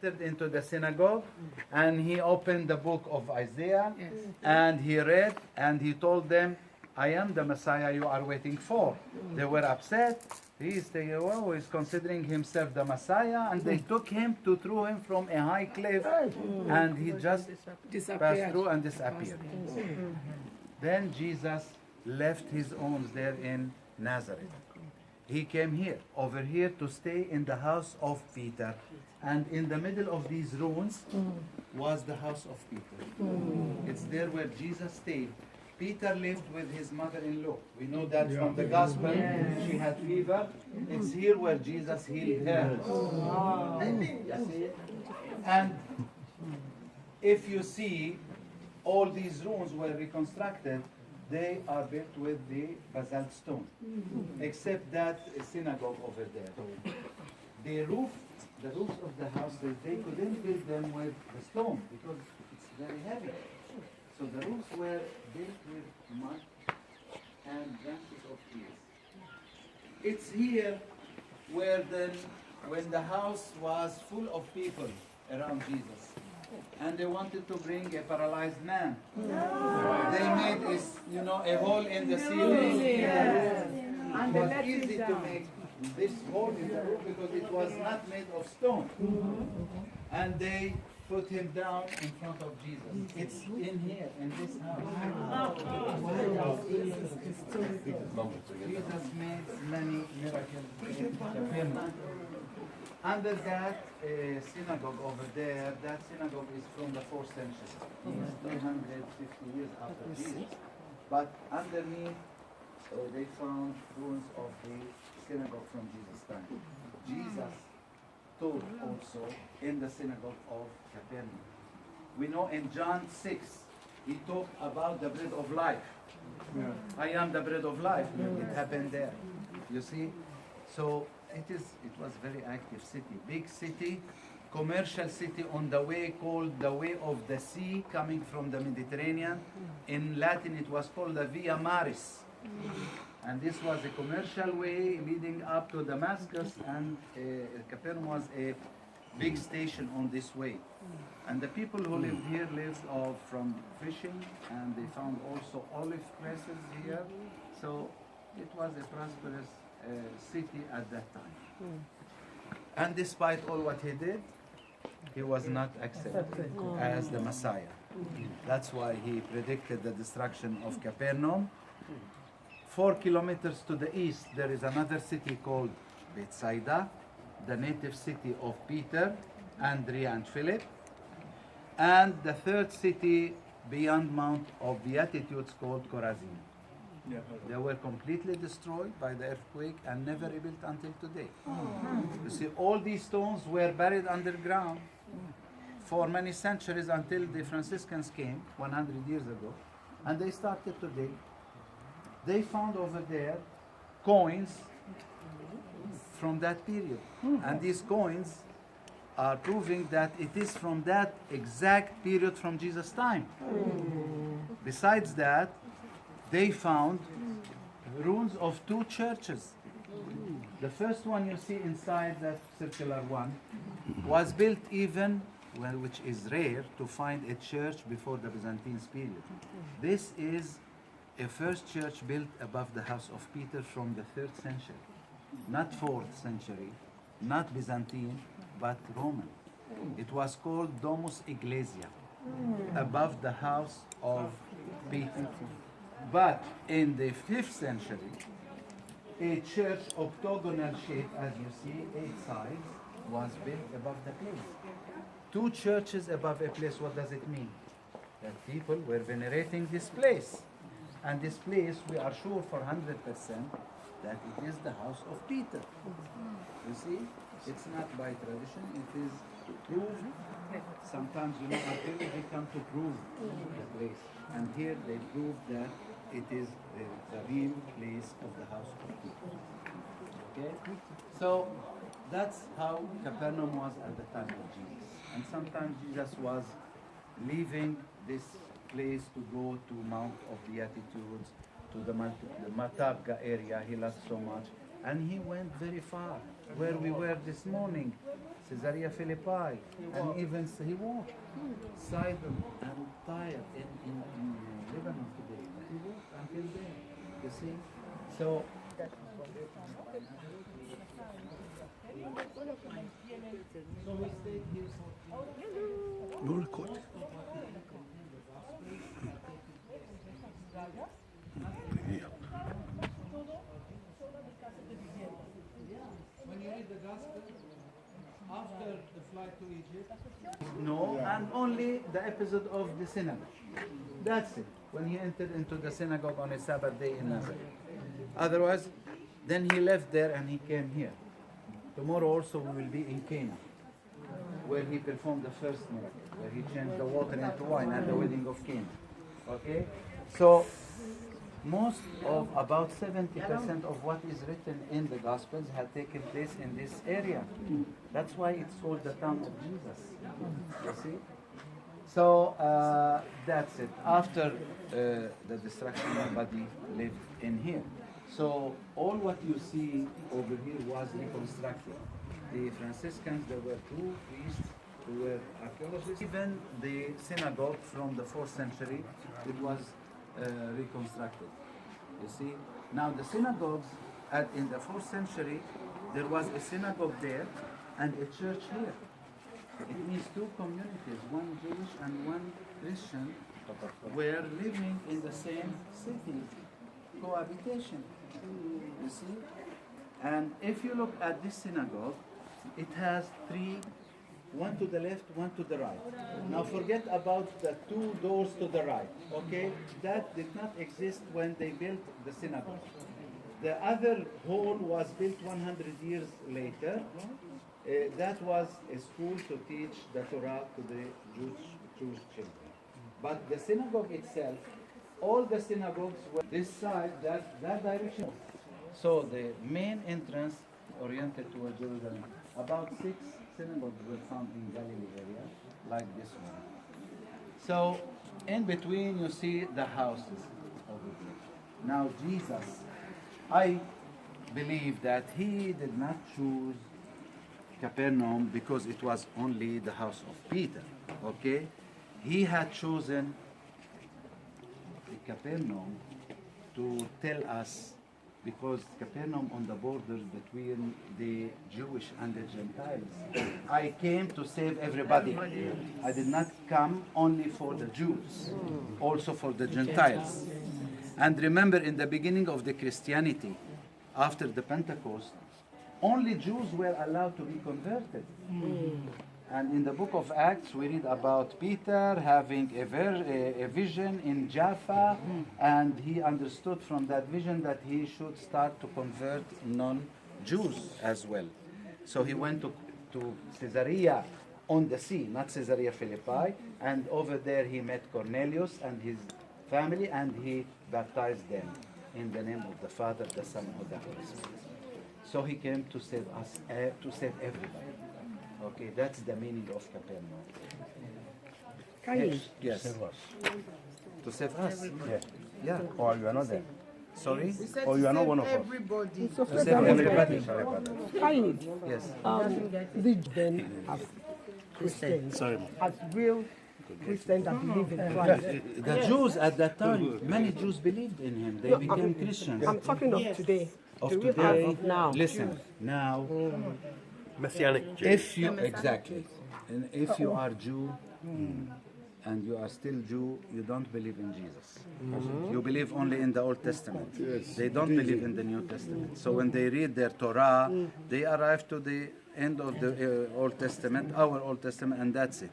entered into the synagogue and he opened the book of Isaiah and he read and he told them, I am the Messiah you are waiting for. They were upset. He's considering himself the Messiah, and they took him to throw him from a high cliff, and he just passed through and disappeared. Then Jesus left his own there in Nazareth. He came here, over here, to stay in the house of Peter. And in the middle of these ruins was the house of Peter. It's there where Jesus stayed. Peter lived with his mother-in-law. We know that from the gospel. She had fever. It's here where Jesus healed her. And if you see, all these rooms were reconstructed. They are built with the basalt stone, except that synagogue over there. The roofs of the houses, they couldn't build them with the stone because it's very heavy. So the roofs were built with mud and branches of trees. It's here where then, when the house was full of people around Jesus, and they wanted to bring a paralyzed man. They made a hole in the ceiling. And it was easy to make this hole in the roof because it was not made of stone. And they put him down in front of Jesus. It's in here, in this house. Jesus made many miracles. Under that synagogue over there, that synagogue is from the 4th century. It's 350 years after Jesus. But underneath, they found ruins of the synagogue from Jesus' time. Jesus taught also in the synagogue of Capernaum. We know in John 6, he talked about the bread of life. I am the bread of life. It happened there. You see? So it was very active city, big city, commercial city on the way called the way of the sea, coming from the Mediterranean. In Latin it was called the Via Maris. And this was a commercial way leading up to Damascus, and Capernaum was a big station on this way. And the people who lived here lived from fishing, and they found also olive presses here. So it was a prosperous city at that time. And despite all what he did, he was not accepted as the Messiah. That's why he predicted the destruction of Capernaum. 4 kilometers to the east, there is another city called Bethsaida, the native city of Peter, Andrea, and Philip. And the third city beyond Mount of Beatitudes called Chorazin. They were completely destroyed by the earthquake and never rebuilt until today. You see, all these stones were buried underground for many centuries until the Franciscans came 100 years ago, and they started to dig. They found over there coins from that period, and these coins are proving that it is from that exact period from Jesus' time. Besides that, they found ruins of 2 churches. The first one you see inside that circular one was built which is rare to find a church before the Byzantine period. This is a first church built above the house of Peter from the 3rd century. Not 4th century, not Byzantine, but Roman. It was called Domus Ecclesia, above the house of Peter. But in the 5th century, a church octagonal shape, as you see, 8 sides, was built above the place. 2 churches above a place, what does it mean? That people were venerating this place. And this place, we are sure for 100% that it is the house of Peter. You see, it's not by tradition, it is proved. Sometimes, archaeology they come to prove the place. And here they prove that it is the real place of the house of Peter. Okay? So that's how Capernaum was at the time of Jesus. And sometimes Jesus was leaving this place to go to Mount of Beatitudes, to the Matabga area he loved so much. And he went very far, where we were this morning, Caesarea Philippi, and even he walked Sidon and Tyre in Lebanon today. He walked until there, you see? So, we stayed here for No record. Yeah. When you read the gospel, after the flight to Egypt, no, and only the episode of the synagogue. That's it. When he entered into the synagogue on a Sabbath day in Nazareth. Otherwise, then he left there and he came here. Tomorrow also we will be in Cana, where he performed the first miracle, where he changed the water into wine at the wedding of Cana. Okay? So, most of about 70% of what is written in the Gospels had taken place in this area. That's why it's called the town of Jesus. You see? So that's it. After the destruction, nobody lived in here. So all what you see over here was reconstructed. The Franciscans, there were two priests who were archaeologists. Even the synagogue from the 4th century, it was reconstructed. You see, now the synagogues in the 4th century, there was a synagogue there and a church here. It means two communities, one Jewish and one Christian, were living in the same city, cohabitation. You see, and if you look at this synagogue, it has three. One to the left, one to the right. Now forget about the two doors to the right, okay? That did not exist when they built the synagogue. The other hall was built 100 years later. That was a school to teach the Torah to the Jewish children. But the synagogue itself, all the synagogues were this side, that direction. So the main entrance oriented toward Jerusalem. About 6 synagogues were found in Galilee area, like this one. So, in between you see the houses over here. Now Jesus, I believe that he did not choose Capernaum because it was only the house of Peter, okay? He had chosen Capernaum to tell us, because Capernaum on the borders between the Jewish and the Gentiles. I came to save everybody. I did not come only for the Jews, also for the Gentiles. And remember, in the beginning of the Christianity, after the Pentecost, only Jews were allowed to be converted. And in the book of Acts, we read about Peter having a vision in Jaffa, and he understood from that vision that he should start to convert non-Jews as well. So he went to Caesarea on the sea, not Caesarea Philippi, and over there he met Cornelius and his family, and he baptized them in the name of the Father, the Son, and the Holy Spirit. So he came to save us, to save everybody. Okay, that's the meaning of Capernaum. Yes. Save us. To save us. Yeah. Yeah. Or you are not there. Sorry? Or you are not one of us. Everybody. To save everybody. Sorry about that. Kayode, Yes. the then as Christians, Sorry, ma'am. as real Christians that believe in Christ. The Jews at that time, many Jews believed in him. They became Christians. I'm talking of today. Of Do we today, have now? listen, now, Messianic Jew. if you, exactly, and if you are Jew, and you are still Jew, you don't believe in Jesus. You believe only in the Old Testament. They don't believe in the New Testament. So when they read their Torah, they arrive to the end of the Old Testament, our Old Testament, and that's it.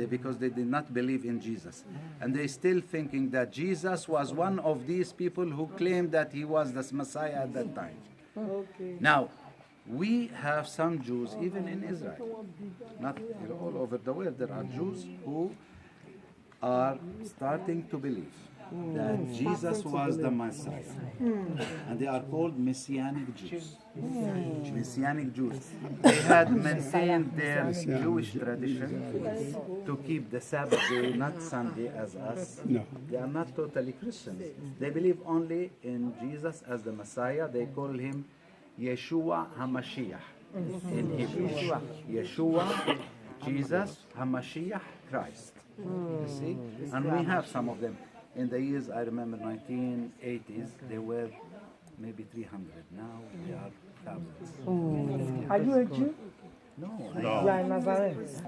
Because they did not believe in Jesus. And they still thinking that Jesus was one of these people who claimed that he was the Messiah at that time. Now, we have some Jews, even in Israel, not all over the world, there are Jews who are starting to believe that Jesus was the Messiah. And they are called Messianic Jews. Messianic Jews. They had maintained their Jewish tradition to keep the Sabbath day, not Sunday as us. No. They are not totally Christians. They believe only in Jesus as the Messiah. They call him Yeshua HaMashiach in Hebrew. Yeshua, Jesus, HaMashiach, Christ. You see? And we have some of them. In the years, I remember 1980s, there were maybe 300. Now there are thousands. Are you a Jew? No, You are Nazareth.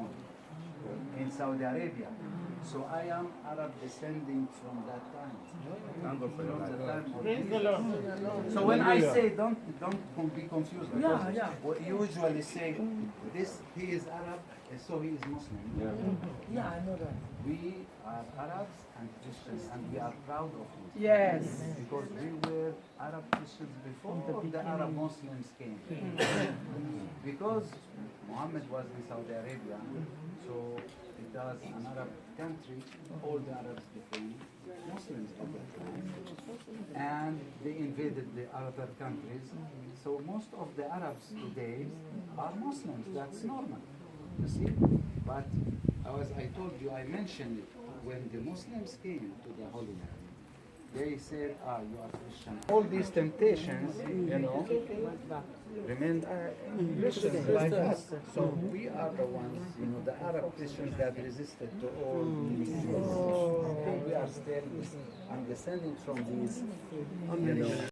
in Saudi Arabia. So I am Arab descending from that time. Praise the Lord. So when I say don't be confused, because we usually say this he is Arab, so he is Muslim. Yeah, I know that. We are Arabs and Christians, and we are proud of it. Yes. Because we were Arab Christians before the Arab Muslims came. Because Muhammad was in Saudi Arabia, so it was an Arab country, all the Arabs became Muslims at that time. And they invaded the Arab countries. So most of the Arabs today are Muslims. That's normal, you see. But as I told you, I mentioned it, when the Muslims came to the Holy Land, they said, you are Christian. All these temptations, remained Christians like us. So we are the ones, the Arab Christians that resisted to all these things. We are still, I'm descending from these,